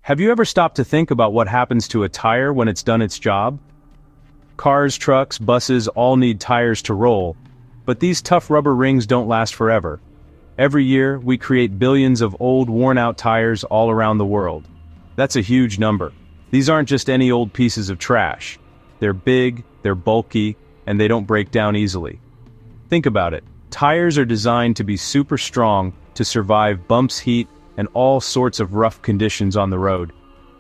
Have you ever stopped to think about what happens to a tire when it's done its job? Cars, trucks, buses all need tires to roll, but these tough rubber rings don't last forever. Every year, we create billions of old, worn-out tires all around the world. That's a huge number. These aren't just any old pieces of trash. They're big, they're bulky, and they don't break down easily. Think about it. Tires are designed to be super strong to survive bumps, heat, and all sorts of rough conditions on the road.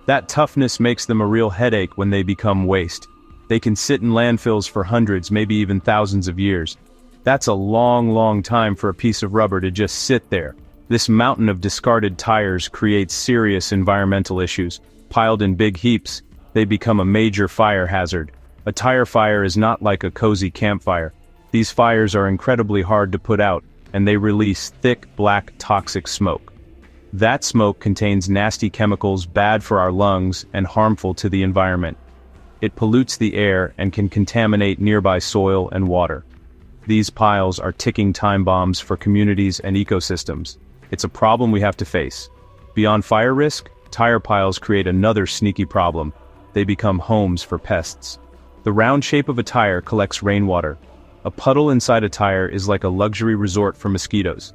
That toughness makes them a real headache when they become waste. They can sit in landfills for hundreds, maybe even thousands of years. That's a long, long time for a piece of rubber to just sit there. This mountain of discarded tires creates serious environmental issues. Piled in big heaps, they become a major fire hazard. A tire fire is not like a cozy campfire. These fires are incredibly hard to put out, and they release thick, black, toxic smoke. That smoke contains nasty chemicals bad for our lungs and harmful to the environment. It pollutes the air and can contaminate nearby soil and water. These piles are ticking time bombs for communities and ecosystems. It's a problem we have to face. Beyond fire risk, tire piles create another sneaky problem. They become homes for pests. The round shape of a tire collects rainwater. A puddle inside a tire is like a luxury resort for mosquitoes.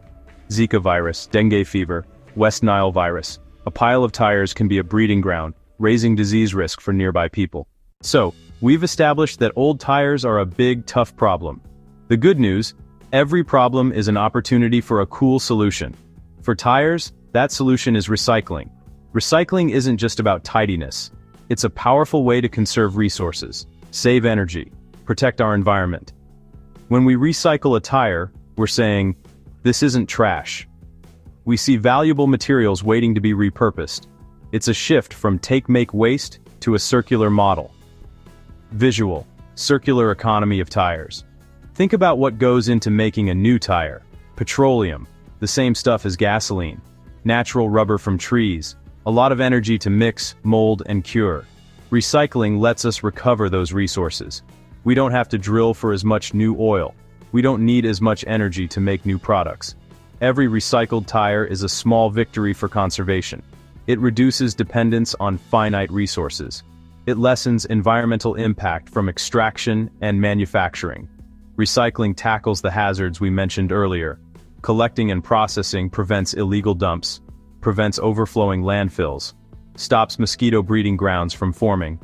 Zika virus, dengue fever, West Nile virus. A pile of tires can be a breeding ground, raising disease risk for nearby people. So, we've established that old tires are a big, tough problem. The good news, every problem is an opportunity for a cool solution. For tires, that solution is recycling. Recycling isn't just about tidiness. It's a powerful way to conserve resources, save energy, protect our environment. When we recycle a tire, we're saying, this isn't trash. We see valuable materials waiting to be repurposed. It's a shift from take-make-waste to a circular model. Visual, circular economy of tires. Think about what goes into making a new tire. Petroleum, the same stuff as gasoline. Natural rubber from trees, a lot of energy to mix, mold, and cure. Recycling lets us recover those resources. We don't have to drill for as much new oil. We don't need as much energy to make new products. Every recycled tire is a small victory for conservation. It reduces dependence on finite resources. It lessens environmental impact from extraction and manufacturing. Recycling tackles the hazards we mentioned earlier. Collecting and processing prevents illegal dumps, prevents overflowing landfills, stops mosquito breeding grounds from forming,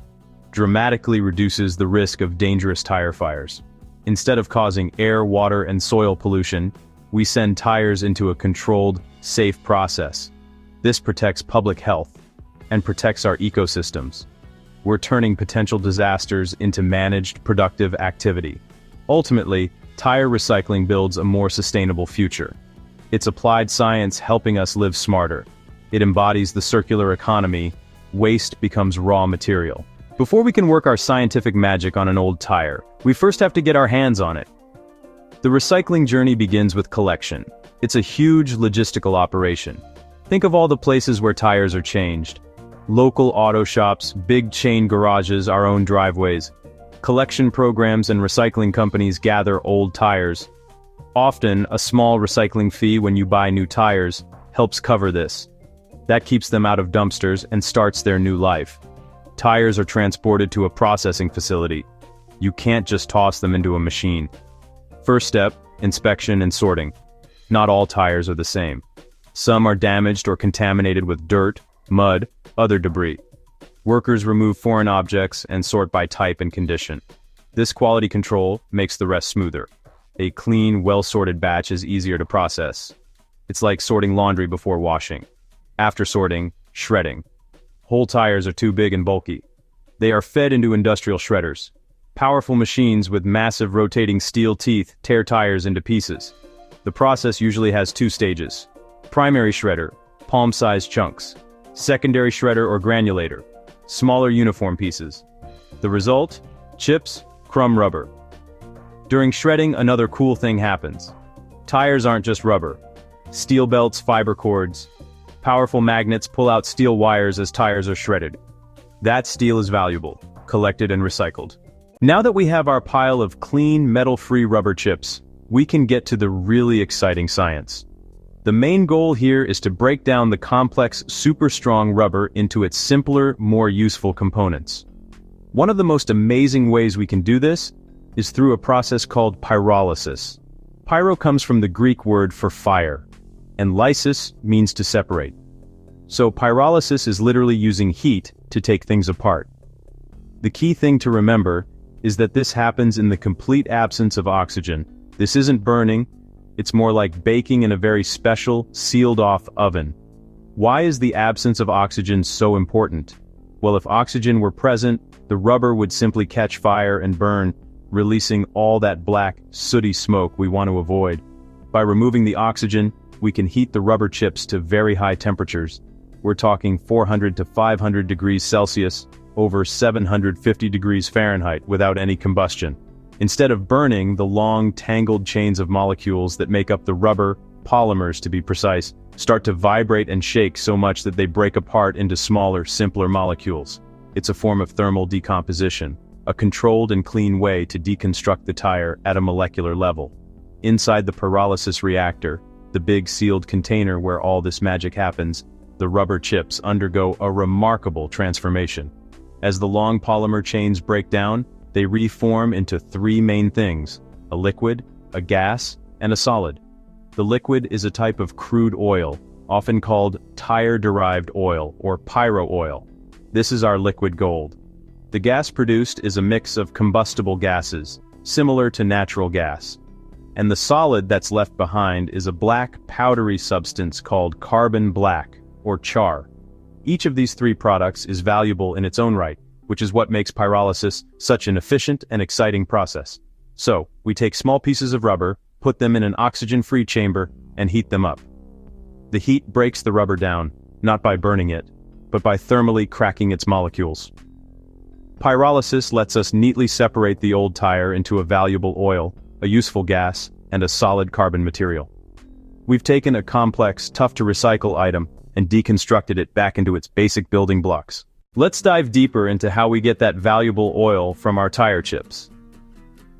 dramatically reduces the risk of dangerous tire fires. Instead of causing air, water, and soil pollution, we send tires into a controlled, safe process. This protects public health and protects our ecosystems. We're turning potential disasters into managed, productive activity. Ultimately, tire recycling builds a more sustainable future. It's applied science helping us live smarter. It embodies the circular economy. Waste becomes raw material. Before we can work our scientific magic on an old tire, we first have to get our hands on it. The recycling journey begins with collection. It's a huge logistical operation. Think of all the places where tires are changed. Local auto shops, big chain garages, our own driveways. Collection programs and recycling companies gather old tires. Often, a small recycling fee when you buy new tires helps cover this. That keeps them out of dumpsters and starts their new life. Tires are transported to a processing facility. You can't just toss them into a machine. First step, inspection and sorting. Not all tires are the same. Some are damaged or contaminated with dirt, mud, other debris. Workers remove foreign objects and sort by type and condition. This quality control makes the rest smoother. A clean, well-sorted batch is easier to process. It's like sorting laundry before washing. After sorting, shredding. Whole tires are too big and bulky. They are fed into industrial shredders. Powerful machines with massive rotating steel teeth tear tires into pieces. The process usually has two stages. Primary shredder, palm-sized chunks. Secondary shredder or granulator, smaller uniform pieces. The result? Chips, crumb rubber. During shredding, another cool thing happens. Tires aren't just rubber. Steel belts, fiber cords. Powerful magnets pull out steel wires as tires are shredded. That steel is valuable, collected and recycled. Now that we have our pile of clean, metal-free rubber chips, we can get to the really exciting science. The main goal here is to break down the complex, super strong rubber into its simpler, more useful components. One of the most amazing ways we can do this is through a process called pyrolysis. Pyro comes from the Greek word for fire, and lysis means to separate. So pyrolysis is literally using heat to take things apart. The key thing to remember is that this happens in the complete absence of oxygen. This isn't burning, it's more like baking in a very special, sealed-off oven. Why is the absence of oxygen so important? Well, if oxygen were present, the rubber would simply catch fire and burn, releasing all that black, sooty smoke we want to avoid. By removing the oxygen, we can heat the rubber chips to very high temperatures. We're talking 400 to 500 degrees Celsius, over 750 degrees Fahrenheit without any combustion. Instead of burning, the long, tangled chains of molecules that make up the rubber, polymers to be precise, start to vibrate and shake so much that they break apart into smaller, simpler molecules. It's a form of thermal decomposition, a controlled and clean way to deconstruct the tire at a molecular level. Inside the pyrolysis reactor, the big sealed container where all this magic happens, the rubber chips undergo a remarkable transformation. As the long polymer chains break down, they reform into three main things: a liquid, a gas, and a solid. The liquid is a type of crude oil, often called tire-derived oil or pyro oil. This is our liquid gold. The gas produced is a mix of combustible gases, similar to natural gas. And the solid that's left behind is a black, powdery substance called carbon black, or char. Each of these three products is valuable in its own right, which is what makes pyrolysis such an efficient and exciting process. So, we take small pieces of rubber, put them in an oxygen-free chamber, and heat them up. The heat breaks the rubber down, not by burning it, but by thermally cracking its molecules. Pyrolysis lets us neatly separate the old tire into a valuable oil, a useful gas, and a solid carbon material. We've taken a complex, tough-to-recycle item and deconstructed it back into its basic building blocks. Let's dive deeper into how we get that valuable oil from our tire chips.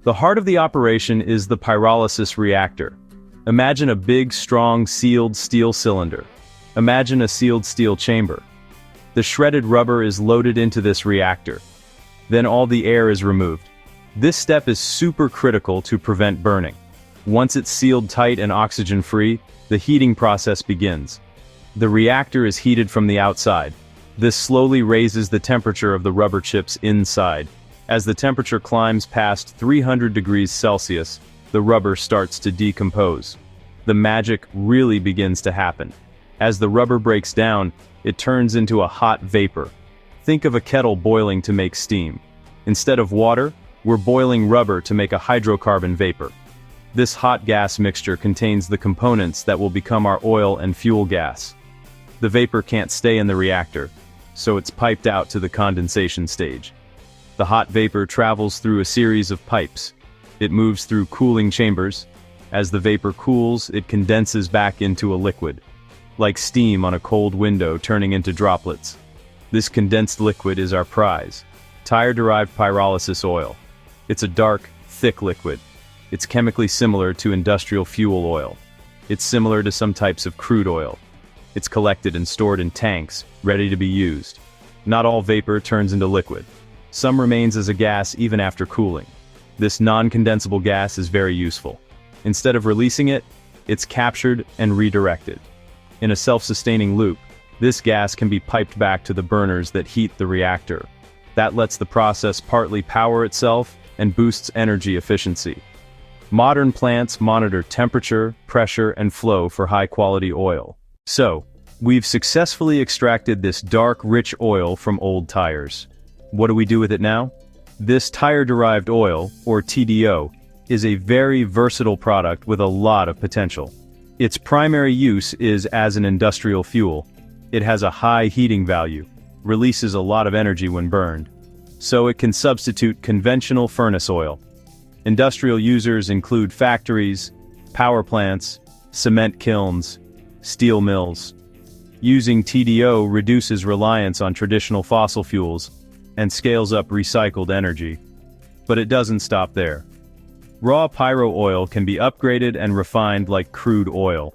The heart of the operation is the pyrolysis reactor. Imagine a big, strong, sealed steel cylinder. Imagine a sealed steel chamber. The shredded rubber is loaded into this reactor. Then all the air is removed. This step is super critical to prevent burning. Once it's sealed tight and oxygen-free, the heating process begins. The reactor is heated from the outside. This slowly raises the temperature of the rubber chips inside. As the temperature climbs past 300 degrees Celsius, the rubber starts to decompose. The magic really begins to happen. As the rubber breaks down, it turns into a hot vapor. Think of a kettle boiling to make steam. Instead of water, we're boiling rubber to make a hydrocarbon vapor. This hot gas mixture contains the components that will become our oil and fuel gas. The vapor can't stay in the reactor, so it's piped out to the condensation stage. The hot vapor travels through a series of pipes. It moves through cooling chambers. As the vapor cools, it condenses back into a liquid, like steam on a cold window turning into droplets. This condensed liquid is our prize, tire-derived pyrolysis oil. It's a dark, thick liquid. It's chemically similar to industrial fuel oil. It's similar to some types of crude oil. It's collected and stored in tanks, ready to be used. Not all vapor turns into liquid. Some remains as a gas even after cooling. This non-condensable gas is very useful. Instead of releasing it, it's captured and redirected. In a self-sustaining loop, this gas can be piped back to the burners that heat the reactor. That lets the process partly power itself and boosts energy efficiency. Modern plants monitor temperature, pressure, and flow for high-quality oil. So, we've successfully extracted this dark, rich oil from old tires. What do we do with it now? This tire-derived oil, or TDO, is a very versatile product with a lot of potential. Its primary use is as an industrial fuel. It has a high heating value, releases a lot of energy when burned, so it can substitute conventional furnace oil. Industrial users include factories, power plants, cement kilns, steel mills. Using TDO reduces reliance on traditional fossil fuels and scales up recycled energy. But it doesn't stop there. Raw pyro oil can be upgraded and refined like crude oil.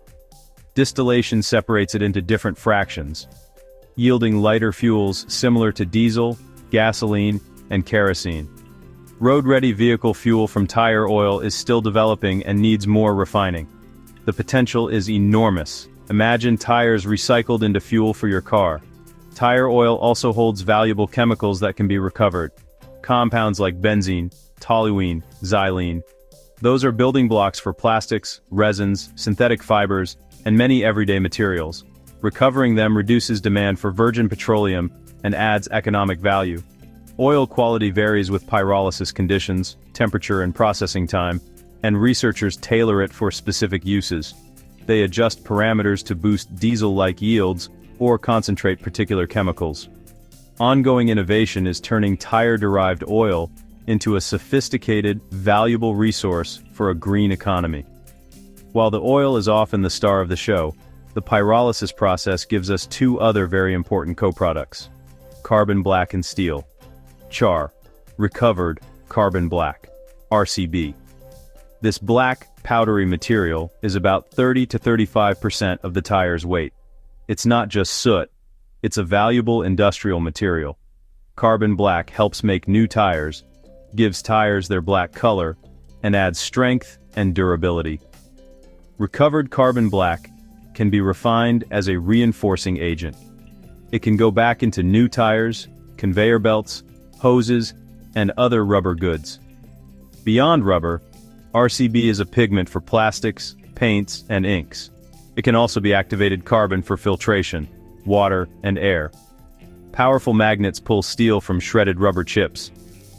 Distillation separates it into different fractions, yielding lighter fuels similar to diesel, gasoline, and kerosene. Road-ready vehicle fuel from tire oil is still developing and needs more refining. The potential is enormous. Imagine tires recycled into fuel for your car. Tire oil also holds valuable chemicals that can be recovered. Compounds like benzene, toluene, xylene. Those are building blocks for plastics, resins, synthetic fibers, and many everyday materials. Recovering them reduces demand for virgin petroleum and adds economic value. Oil quality varies with pyrolysis conditions, temperature and processing time, and researchers tailor it for specific uses. They adjust parameters to boost diesel-like yields or concentrate particular chemicals. Ongoing innovation is turning tire-derived oil into a sophisticated, valuable resource for a green economy. While the oil is often the star of the show, the pyrolysis process gives us two other very important co-products: carbon black and steel. CHAR, recovered carbon black, RCB. This black, powdery material is about 30 to 35% of the tire's weight. It's not just soot, it's a valuable industrial material. Carbon black helps make new tires, gives tires their black color, and adds strength and durability. Recovered carbon black can be refined as a reinforcing agent. It can go back into new tires, conveyor belts, hoses, and other rubber goods. Beyond rubber, RCB is a pigment for plastics, paints, and inks. It can also be activated carbon for filtration, water, and air. Powerful magnets pull steel from shredded rubber chips.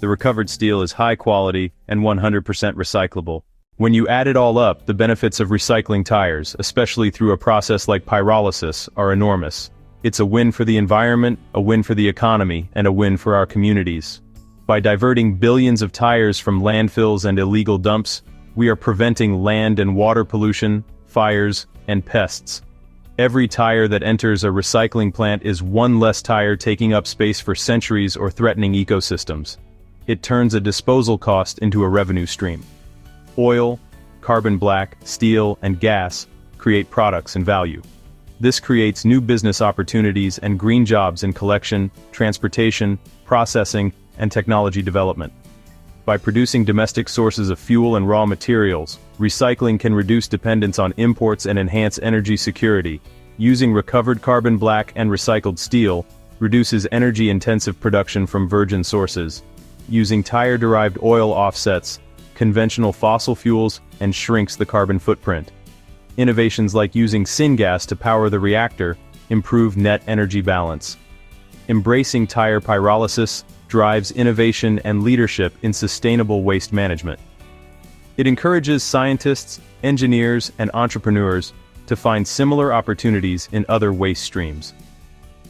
The recovered steel is high quality and 100% recyclable. When you add it all up, the benefits of recycling tires, especially through a process like pyrolysis, are enormous. It's a win for the environment, a win for the economy, and a win for our communities. By diverting billions of tires from landfills and illegal dumps, we are preventing land and water pollution, fires, and pests. Every tire that enters a recycling plant is one less tire taking up space for centuries or threatening ecosystems. It turns a disposal cost into a revenue stream. Oil, carbon black, steel, and gas create products and value. This creates new business opportunities and green jobs in collection, transportation, processing, and technology development. By producing domestic sources of fuel and raw materials, recycling can reduce dependence on imports and enhance energy security. Using recovered carbon black and recycled steel reduces energy-intensive production from virgin sources. Using tire-derived oil offsets conventional fossil fuels and shrinks the carbon footprint. Innovations like using syngas to power the reactor improve net energy balance. Embracing tire pyrolysis drives innovation and leadership in sustainable waste management. It encourages scientists, engineers, and entrepreneurs to find similar opportunities in other waste streams.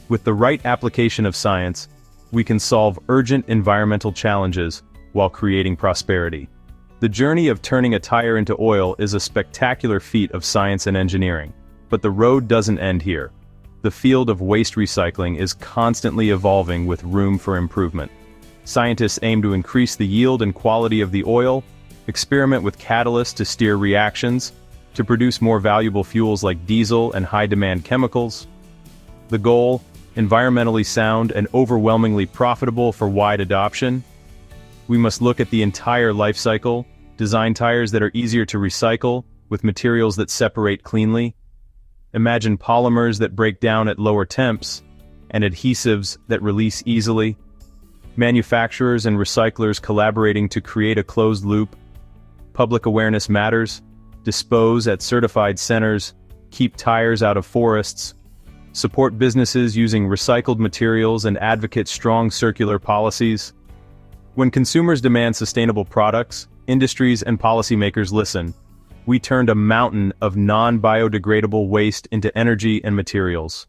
With the right application of science, we can solve urgent environmental challenges while creating prosperity. The journey of turning a tire into oil is a spectacular feat of science and engineering, but the road doesn't end here. The field of waste recycling is constantly evolving with room for improvement. Scientists aim to increase the yield and quality of the oil, experiment with catalysts to steer reactions, to produce more valuable fuels like diesel and high-demand chemicals. The goal, environmentally sound and overwhelmingly profitable for wide adoption. We must look at the entire life cycle, design tires that are easier to recycle, with materials that separate cleanly. Imagine polymers that break down at lower temps, and adhesives that release easily. Manufacturers and recyclers collaborating to create a closed loop. Public awareness matters. Dispose at certified centers. Keep tires out of forests. Support businesses using recycled materials and advocate strong circular policies. When consumers demand sustainable products, industries and policymakers listen. We turned a mountain of non-biodegradable waste into energy and materials.